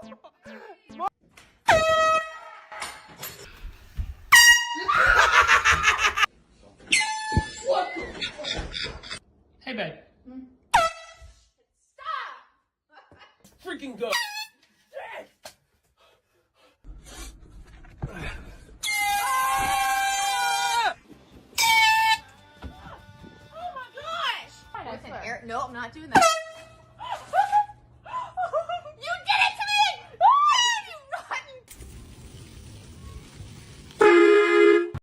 Hey, babe. Stop! Freaking go! No, I'm not doing that.